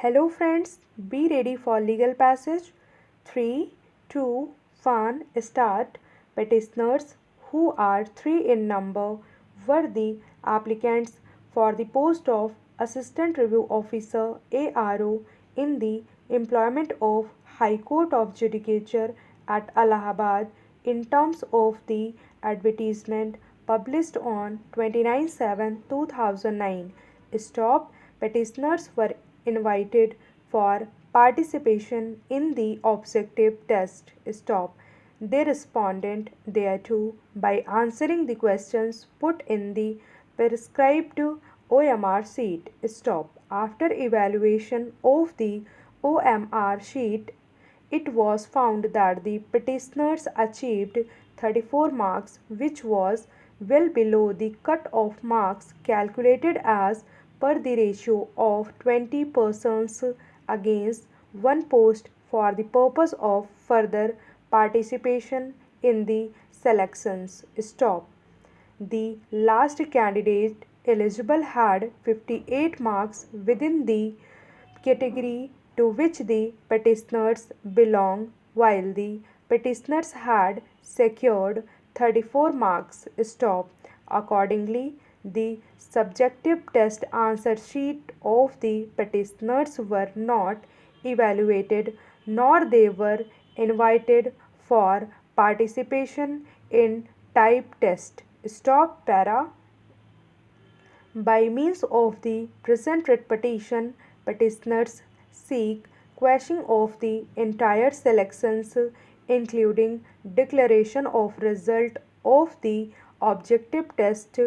Hello friends, be ready for legal passage. 3, 2, 1, start. Petitioners, who are 3 in number, were the applicants for the post of Assistant Review Officer ARO in the employment of High Court of Judicature at Allahabad in terms of the advertisement published on 29/7/2009. Stop. Petitioners were invited for participation in the objective test. Stop. They responded thereto by answering the questions put in the prescribed OMR sheet. Stop. After evaluation of the OMR sheet, it was found that the petitioners achieved 34 marks, which was well below the cut-off marks calculated as per the ratio of 20 persons against one post for the purpose of further participation in the selections. Stop. The last candidate eligible had 58 marks within the category to which the petitioners belong, while the petitioners had secured 34 marks. Stop. Accordingly, the subjective test answer sheet of the petitioners were not evaluated, nor they were invited for participation in type test. Stop. Para. By means of the present writ petition, petitioners seek quashing of the entire selections, including declaration of result of the objective test,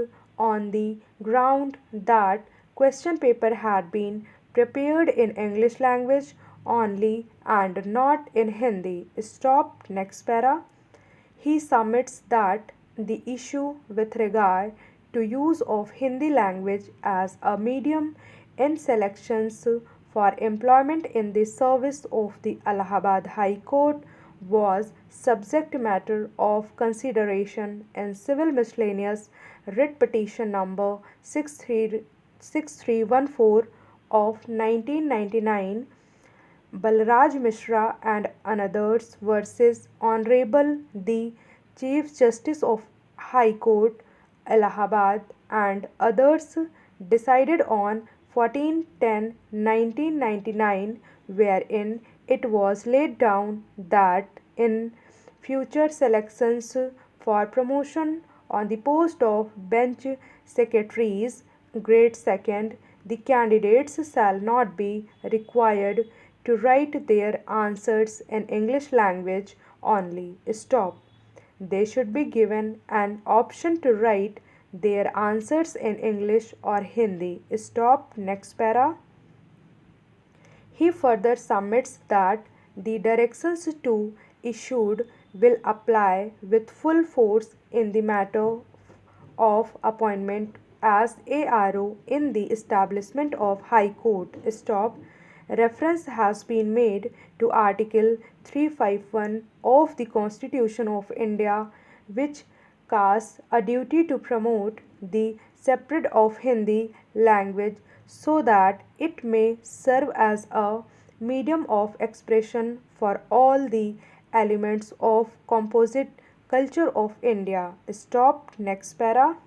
on the ground that question paper had been prepared in English language only and not in Hindi. Stop. Next para. He submits that the issue with regard to use of Hindi language as a medium in selections for employment in the service of the Allahabad High Court was subject matter of consideration in Civil Miscellaneous Writ Petition number 6314 of 1999, Balraj Mishra and others versus Honorable the Chief Justice of High Court, Allahabad and others, decided on 14/10/1999, wherein it was laid down that in future selections for promotion on the post of bench secretaries, grade 2nd, the candidates shall not be required to write their answers in English language only. Stop. They should be given an option to write their answers in English or Hindi. Stop. Next para. He further submits that the directions to issued will apply with full force in the matter of appointment as ARO in the establishment of High Court. Stop. Reference has been made to Article 351 of the Constitution of India, which casts a duty to promote the spread of Hindi language so that it may serve as a medium of expression for all the elements of composite culture of India. Stop. Next para.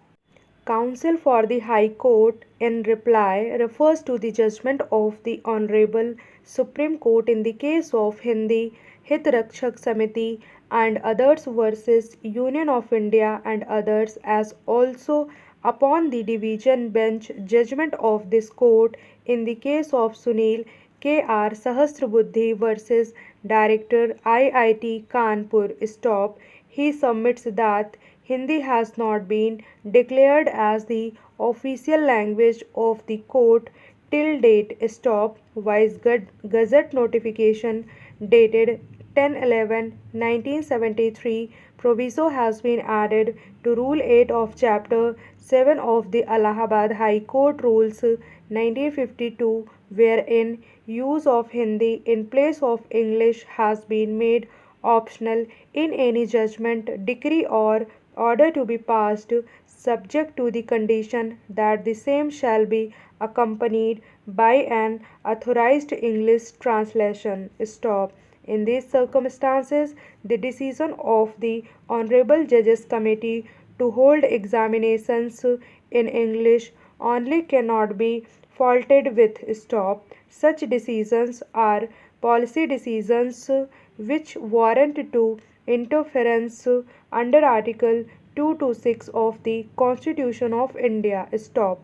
Counsel for the High Court, in reply, refers to the judgment of the Honorable Supreme Court in the case of Hindi Hit Rakshak Samiti and others versus Union of India and others, as also upon the division bench judgment of this court in the case of Sunil K.R. Sahasrabuddhe versus Director IIT Kanpur. Stop. He submits that Hindi has not been declared as the official language of the court till date. Stop. Vice Gazette notification dated 10/11/1973 proviso has been added to Rule 8 of Chapter 7 of the Allahabad High Court Rules 1952, wherein use of Hindi in place of English has been made optional in any judgment, decree or order to be passed subject to the condition that the same shall be accompanied by an authorized English translation. Stop. In these circumstances, the decision of the Honorable Judges Committee to hold examinations in English only cannot be faulted with. Stop. Such decisions are policy decisions which warrant to interference under Article 226 of the Constitution of India. Stop.